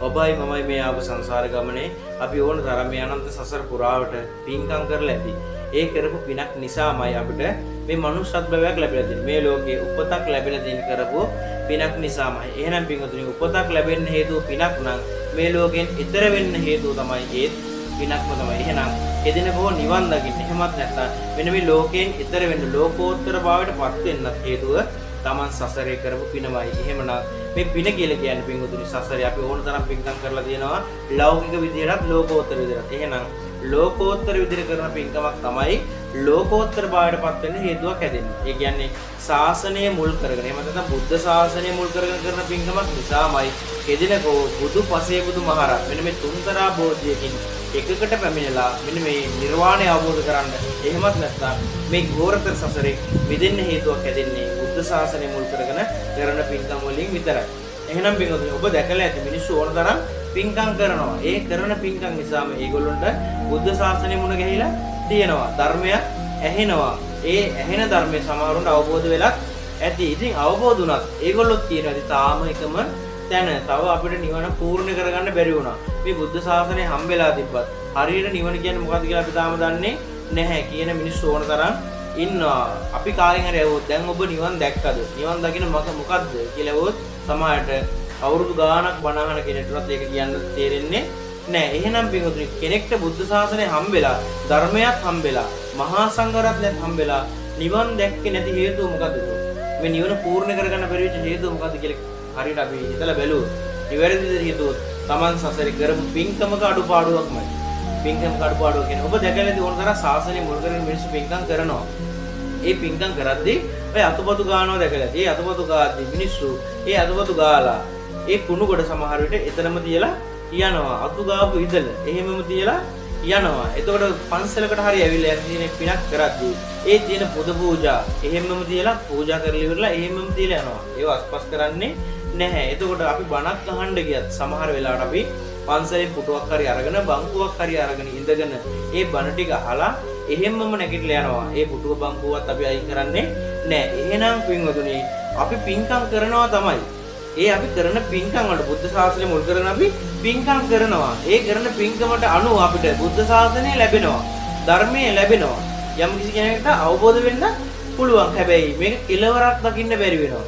ඔබයි මමයි මේ ආව සංසාර ගමනේ අපි ඕන තරම් මේ අනන්ත සසර පුරාවට පින්කම් කරලා ඇති. ඒ කරපු පිනක් නිසාමයි අපිට මේ මනුෂ්‍යත්වයක් ලැබිලා තියෙන්නේ. මේ ලෝකේ උපතක් ලැබිලා තියෙන කරපු පිනක් නිසාමයි. එහෙනම් පින්වතුනි උපතක් ලැබෙන්න හේතුව පිනක් නම් මේ ලෝකෙන් ඈතර වෙන්න හේතුව තමයි ඒ පිනක්ම තමයි. එහෙනම් එදිනකෝ නිවන් දකින්න. එහෙමත් නැත්නම් මෙන්න මේ ලෝකයෙන් ඈතර වෙන්න ලෝකෝත්තර භාවයට පත් වෙන්නත් හේතුව තමන් සසරේ කරපු පිනමයි. එහෙමනම් මේ පින කියලා කියන්නේ පින්වතුනි සසරේ අපි ඕන තරම් පින්කම් කරලා තියෙනවා ලෞකික විදියටත් ලෝකෝත්තර විදියටත්. එහෙනම් ලෝකෝත්තර විදියට කරන පින්කමක් තමයි ලෝකෝත්තර භාවයට පත් වෙන්න හේතුවක් හැදෙන්නේ. ඒ කියන්නේ ශාසනය මුල් කරගෙන එහෙම නැත්නම් බුද්ධ ශාසනය මුල් කරගෙන කරන පින්කමක් නිසාමයි එදිනකෝ බුදු පසේ බුදු මහරහත් මෙන්න මේ තුන්තරා බෝධියකින් එකකට පැමිණලා මෙන්න මේ නිර්වාණය අවබෝධ කරගන්න. එහෙමත් නැත්නම් මේ ඝෝරතර සසරේ මිදෙන්න හේතුවක් හැදෙන්නේ බුද්ධ ශාසනය මුල් කරගෙන කරන පින්කම් වලින් විතරයි. එහෙනම් පින්වතුනි ඔබ දැකලා ඇති මිනිස්සු ඕන තරම් පින්කම් කරනවා. ඒ කරන පින්කම් නිසාම ඒගොල්ලන්ට බුද්ධ ශාසනය මුණ ගැහිලා තියෙනවා. ධර්මය ඇහෙනවා. ඒ ඇහෙන ධර්මයේ සමහරුන්ට අවබෝධ වෙලක් ඇති. ඉතින් අවබෝධ වුණත් ඒගොල්ලොත් කියනවා තාම එකම තැන. තව අපිට නිවන පූර්ණ කරගන්න බැරි වුණා. මේ බුද්ධ ශාසනය හම්බෙලා තිබ්බත් හරියට නිවන කියන්නේ මොකක්ද කියලා අපි තාම දන්නේ නැහැ කියන මිනිස්සු ඕන තරම් ඉන්නවා. අපි කාගෙන් හරි ඇහුවොත් දැන් ඔබ නිවන් දැක්කද? නිවන් දකින්න මොකක්ද කියලා ඇහුවොත් සමහරට අවුරුදු ගාණක් බණ අහන කෙනෙක්ටවත් ඒක කියන්න තේරෙන්නේ නැහැ. එහෙනම් පින්වතුනි කෙනෙක්ට බුද්ධ ශාසනය හම්බෙලා ධර්මයක් හම්බෙලා මහා සංඝරත්නයත් හම්බෙලා නිවන් දැක්කේ නැති හේතුව මොකද්ද? මේ නිවන පූර්ණ කරගන්න බැරි වෙච්ච හේතුව මොකද්ද කියලා හරියට අපි හිතලා බැලුවොත් නිවැරදි විදිහට හිතුවොත් Taman සසරේ කරපු පින්කමක අඩුපාඩුවක්මයි. පින්කමක අඩුපාඩුව කියන්නේ ඔබ දැකලා ඇති ඕන තරම් ශාසනය මුල් කරගෙන මිනිස්සු පින්කම් කරනවා. ඒ පින්කම් කරද්දී ඔය අතුපතු ගානවා දැකලා ඇති. ඒ අතුපතු ගාද්දී මිනිස්සු ඒ අතුපතු ගාලා ඒ කුණු කොට සමහර විට එතනම තියලා යනවා. අතු ගාපු ඉදල එහෙමම තියලා යනවා. එතකොට පන්සලකට හරි ඇවිල්ලා යන තියෙන පිනක් කරද්දී ඒ තියෙන පුද පූජා එහෙමම තියලා පූජා කරලා ඉවරලා එහෙමම තියලා යනවා. ඒව අස්පස් කරන්නේ නැහැ. එතකොට අපි බණක් අහන්න ගියත් සමහර වෙලාවට අපි පන්සලේ පුටුවක් හරි අරගෙන බංකුවක් හරි අරගෙන ඉඳගෙන ඒ බණ ටික අහලා එහෙම්මම නැගිටලා යනවා. ඒ පුටුව බංකුවත් අපි අයින් කරන්නේ නැහැ. එහෙනම් පින්වතුනි අපි පින්කම් කරනවා තමයි. ඒ අපි කරන පින්කම් වලට බුද්ධ ශාසනය මුල් කරගෙන අපි පින්කම් කරනවා. ඒ කරන පින්කමට අනුව අපිට බුද්ධ ශාසනය ලැබෙනවා. ධර්මය ලැබෙනවා. යම් කිසි කෙනෙකුට අවබෝධ වෙන්න පුළුවන්. හැබැයි මේක කෙලවරක් දකින්න බැරි වෙනවා.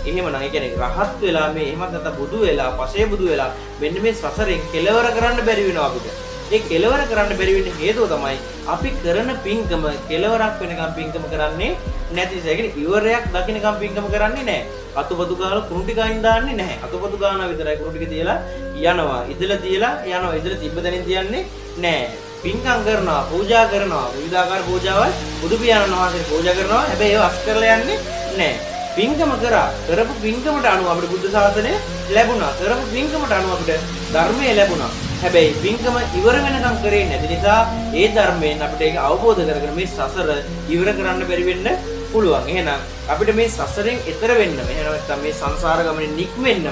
එහෙමනම් ඒ කියන්නේ රහත් වෙලා මේ එහෙමත් නැත්නම් බුදු වෙලා පසේ බුදු වෙලා මෙන්න මේ සසරෙන් කෙලවර කරන්න බැරි වෙනවා අපිට. ඒ කෙලවර කරන්න බැරි වෙන්න හේතුව තමයි අපි කරන පින්කම කෙලවරක් වෙනකම් පින්කම කරන්නේ නැති නිසා. ඒ කියන්නේ ඉවරයක් දකින්නකම් පින්කම කරන්නේ නැහැ. අතුපතු ගාලා කුණු ටික අයින් දාන්නේ නැහැ. අතුපතු ගානවා විතරයි කුණු ටික තියලා යනවා. ඉදලා තියලා යනවා. ඉදලා තිබ්බ තැනින් තියන්නේ නැහැ. පින්කම් කරනවා, පූජා කරනවා. විවිධාකාර පූජාවල් බුදු පියාණන් වහන්සේ පූජා කරනවා. හැබැයි ඒව අස් කරලා යන්නේ නැහැ. පින්කම කරපු පින්කමට අනුව අපිට බුද්ධ ශාසනය ලැබුණා. කරපු පින්කමට අනුව අපිට ධර්මය ලැබුණා. හැබැයි පින්කම ඉවර වෙනකම් කරේ නැති නිසා ඒ ධර්මයෙන් අපිට ඒක අවබෝධ කරගෙන මේ සසර ඉවර කරන්න බැරි වෙන්න පුළුවන්. එහෙනම් අපිට මේ සසරෙන් එතර වෙන්න, එහෙනම් නැත්නම් මේ සංසාර ගමනේ නික්මෙන්න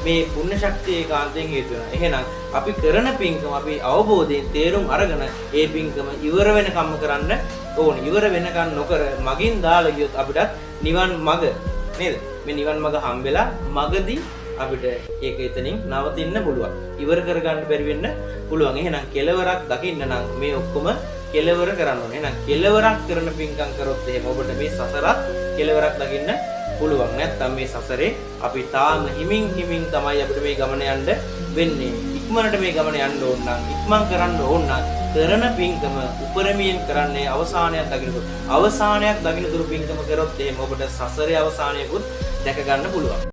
මේ පුණ්‍ය ශක්තිය ඒකාන්තයෙන් හේතු වෙනවා. එහෙනම් අපි කරන පින්කම අපි අවබෝධයෙන් තේරුම් අරගෙන ඒ පින්කම ඉවර වෙනකම්ම කරන්න ඕනේ. ඉවර වෙනකන් නොකර මගින් දාලා ගියොත් අපිට නිවන් මඟ නේද? මේ නිවන් මඟ හම්බෙලා මගදී අපිට ඒක එතනින් නවතින්න පුළුවන්. ඉවර කරගන්න බැරි වෙන්න පුළුවන්. එහෙනම් කෙලවරක් දකින්න නම් මේ ඔක්කොම කෙලවර කරන්න ඕනේ. එහෙනම් කෙලවරක් කරන පින්කම් කරොත් එහෙම ඔබට මේ සසරත් කෙලවරක් දකින්න පුළුවන්. නැත්නම් මේ සසරේ අපි තාම හිමින් තමයි අපිට මේ ගමන යන්න වෙන්නේ. ඉක්මනට මේ ගමන යන්න ඕන නම් ඉක්මන් කරන්න ඕන නම් කරන පින්කම උපරමියෙන් කරන්නේ අවසානයක් දකින්නකොට. අවසානයක් දකින්න දුරු පින්කම කරොත් එහෙම ඔබට සසරේ අවසානයකුත් දැක ගන්න පුළුවන්.